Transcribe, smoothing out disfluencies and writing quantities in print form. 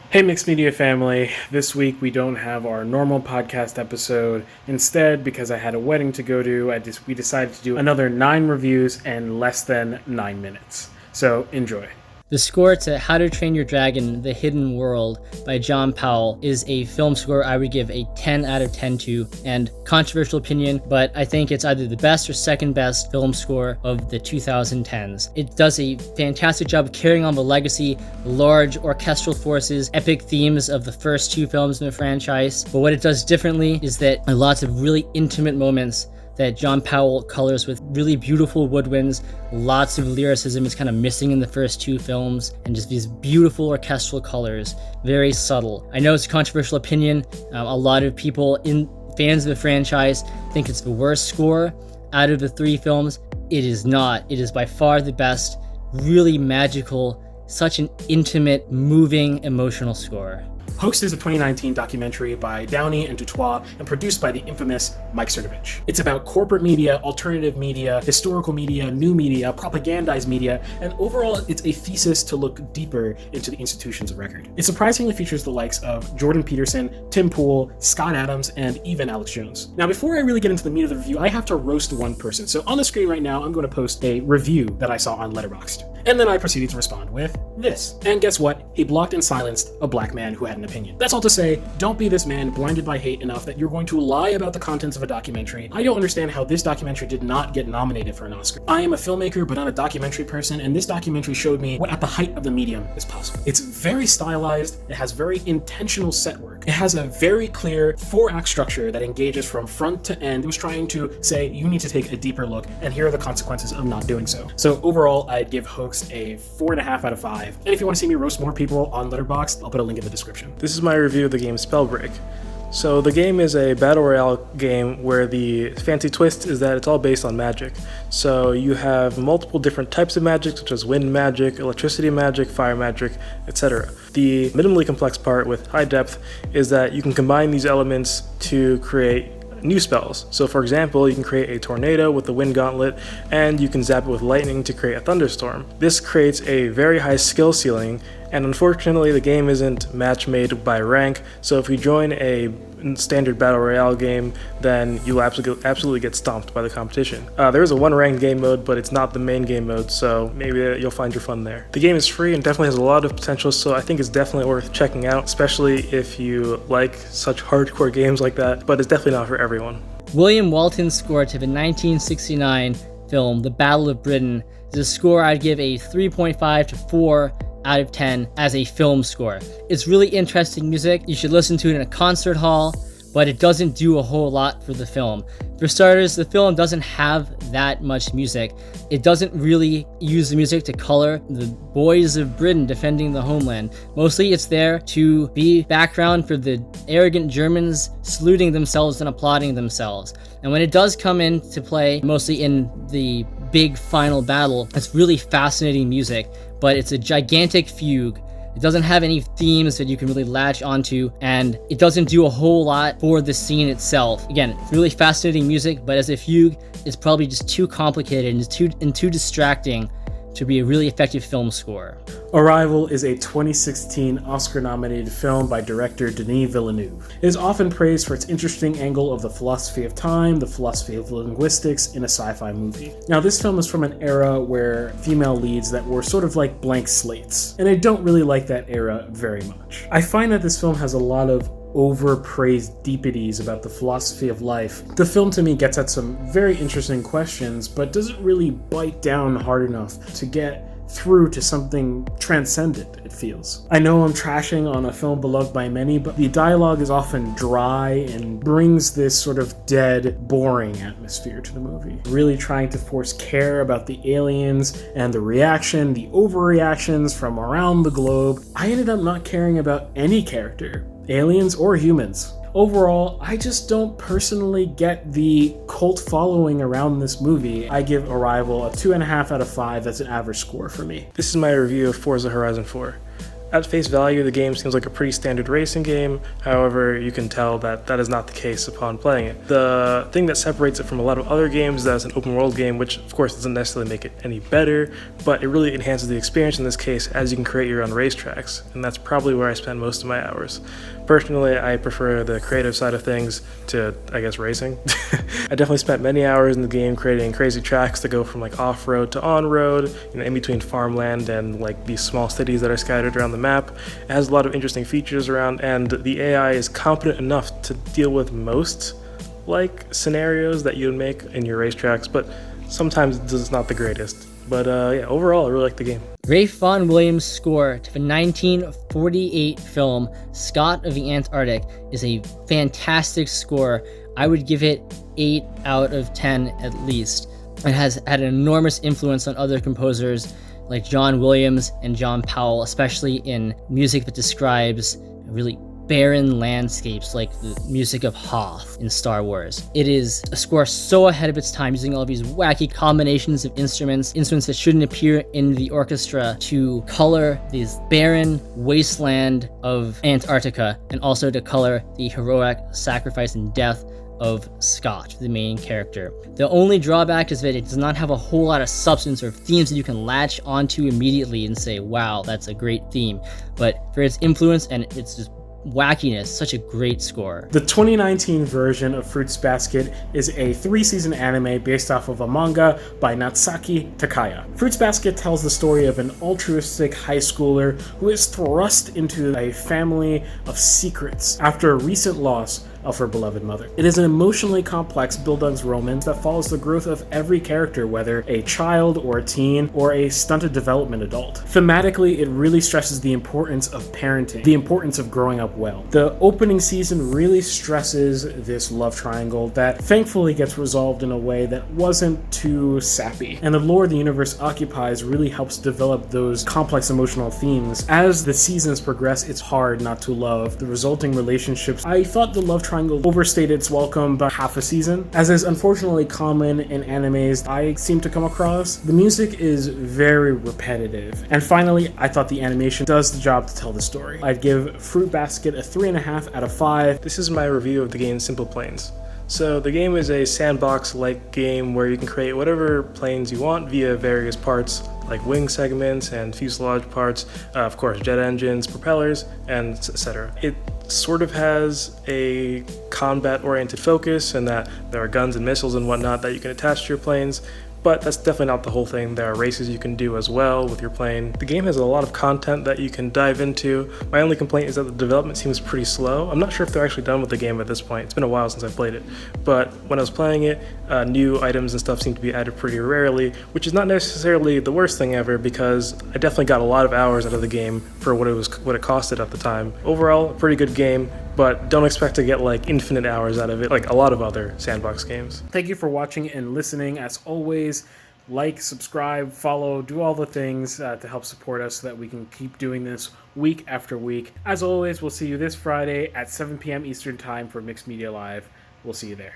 Hey, Mixed Media family. This week we don't have our normal podcast episode. Instead, because I had a wedding to go to, we decided to do another 9 reviews in less than 9 minutes. So, enjoy. The score to How to Train Your Dragon: The Hidden World by John Powell is a film score I would give a 10 out of 10 to, and controversial opinion, but I think it's either the best or second best film score of the 2010s. It does a fantastic job carrying on the legacy, large orchestral forces, epic themes of the first 2 films in the franchise, but what it does differently is that lots of really intimate moments that John Powell colors with really beautiful woodwinds. Lots of lyricism is kind of missing in the first 2 films, and just these beautiful orchestral colors, very subtle. I know it's a controversial opinion. A lot of people, fans of the franchise, think it's the worst score out of the 3 films. It is not. It is by far the best, really magical, such an intimate, moving, emotional score. Hoaxed is a 2019 documentary by Downey and Dutoit and produced by the infamous Mike Cernovich. It's about corporate media, alternative media, historical media, new media, propagandized media, and overall it's a thesis to look deeper into the institutions of record. It surprisingly features the likes of Jordan Peterson, Tim Pool, Scott Adams, and even Alex Jones. Now, before I really get into the meat of the review, I have to roast one person. So on the screen right now, I'm going to post a review that I saw on Letterboxd. And then I proceeded to respond with this. And guess what? He blocked and silenced a black man who had an opinion. That's all to say, don't be this man blinded by hate enough that you're going to lie about the contents of a documentary. I don't understand how this documentary did not get nominated for an Oscar. I am a filmmaker, but not a documentary person, and this documentary showed me what at the height of the medium is possible. It's very stylized, it has very intentional set work. It has a very clear 4-act structure that engages from front to end. It was trying to say, you need to take a deeper look, and here are the consequences of not doing so. So overall, I'd give Hoaxed a 4.5 out of 5. And if you want to see me roast more people on Letterboxd, I'll put a link in the description. This is my review of the game Spellbreak. So the game is a battle royale game where the fancy twist is that it's all based on magic. So you have multiple different types of magic, such as wind magic, electricity magic, fire magic, etc. The minimally complex part with high depth is that you can combine these elements to create new spells. So for example, you can create a tornado with the wind gauntlet, and you can zap it with lightning to create a thunderstorm. This creates a very high skill ceiling, and unfortunately the game isn't match made by rank, so if you join a standard battle royale game, then you'll absolutely get stomped by the competition. There is a 1 ranked game mode, but it's not the main game mode, so maybe you'll find your fun there. The game is free and definitely has a lot of potential, so I think it's definitely worth checking out, especially if you like such hardcore games like that, but it's definitely not for everyone. William Walton's score to the 1969 film The Battle of Britain is a score I'd give a 3.5 to 4 out of 10 as a film score. It's really interesting music. You should listen to it in a concert hall, but it doesn't do a whole lot for the film. For starters, the film doesn't have that much music. It doesn't really use the music to color the boys of Britain defending the homeland. Mostly it's there to be background for the arrogant Germans saluting themselves and applauding themselves. And when it does come into play, mostly in the big final battle, it's really fascinating music, but it's a gigantic fugue. It doesn't have any themes that you can really latch onto, and it doesn't do a whole lot for the scene itself. Again, really fascinating music, but as a fugue, it's probably just too complicated and too distracting to be a really effective film score. Arrival is a 2016 Oscar-nominated film by director Denis Villeneuve. It is often praised for its interesting angle of the philosophy of time, the philosophy of linguistics in a sci-fi movie. Now, this film is from an era where female leads that were sort of like blank slates, and I don't really like that era very much. I find that this film has a lot of overpraised deepities about the philosophy of life. The film to me gets at some very interesting questions, but doesn't really bite down hard enough to get through to something transcendent, it feels. I know I'm trashing on a film beloved by many, but the dialogue is often dry and brings this sort of dead, boring atmosphere to the movie. Really trying to force care about the aliens and the overreactions from around the globe. I ended up not caring about any character, aliens or humans. Overall, I just don't personally get the cult following around this movie. I give Arrival a 2.5 out of 5. That's an average score for me. This is my review of Forza Horizon 4. At face value, the game seems like a pretty standard racing game. However, you can tell that that is not the case upon playing it. The thing that separates it from a lot of other games is that it's an open world game, which of course doesn't necessarily make it any better, but it really enhances the experience in this case as you can create your own racetracks, and that's probably where I spend most of my hours. Personally, I prefer the creative side of things to, I guess, racing. I definitely spent many hours in the game creating crazy tracks that go from like off-road to on-road, in between farmland and like these small cities that are scattered around the map. It has a lot of interesting features around, and the AI is competent enough to deal with most like scenarios that you would make in your racetracks, but sometimes it's not the greatest. But yeah, overall, I really like the game. Ralph Vaughan Williams' score to the 1948 film Scott of the Antarctic is a fantastic score. I would give it 8 out of 10 at least. It has had an enormous influence on other composers like John Williams and John Powell, especially in music that describes really barren landscapes like the music of Hoth in Star Wars. It is a score so ahead of its time, using all these wacky combinations of instruments that shouldn't appear in the orchestra to color this barren wasteland of Antarctica, and also to color the heroic sacrifice and death of Scott, the main character. The only drawback is that it does not have a whole lot of substance or themes that you can latch onto immediately and say, wow, that's a great theme. But for its influence and its just wackiness, such a great score. The 2019 version of Fruits Basket is a 3-season anime based off of a manga by Natsuki Takaya. Fruits Basket tells the story of an altruistic high schooler who is thrust into a family of secrets after a recent loss of her beloved mother. It is an emotionally complex Bildungsroman that follows the growth of every character, whether a child or a teen or a stunted development adult. Thematically, it really stresses the importance of parenting, the importance of growing up well. The opening season really stresses this love triangle that thankfully gets resolved in a way that wasn't too sappy. And the lore the universe occupies really helps develop those complex emotional themes. As the seasons progress, it's hard not to love the resulting relationships. I thought the love triangle overstayed its welcome by half a season. As is unfortunately common in animes I seem to come across, the music is very repetitive. And finally, I thought the animation does the job to tell the story. I'd give Fruit Basket a 3.5 out of 5. This is my review of the game Simple Planes. So the game is a sandbox-like game where you can create whatever planes you want via various parts like wing segments and fuselage parts, of course jet engines, propellers, and etc. It sort of has a combat-oriented focus in that there are guns and missiles and whatnot that you can attach to your planes, but that's definitely not the whole thing. There are races you can do as well with your plane. The game has a lot of content that you can dive into. My only complaint is that the development seems pretty slow. I'm not sure if they're actually done with the game at this point. It's been a while since I played it, but when I was playing it, new items and stuff seem to be added pretty rarely, which is not necessarily the worst thing ever, because I definitely got a lot of hours out of the game for what it costed at the time. Overall, a pretty good game, but don't expect to get like infinite hours out of it like a lot of other sandbox games. Thank you for watching and listening. As always, like, subscribe, follow, do all the things to help support us so that we can keep doing this week after week. As always, we'll see you this Friday at 7 p.m. Eastern Time for Mixed Media Live. We'll see you there.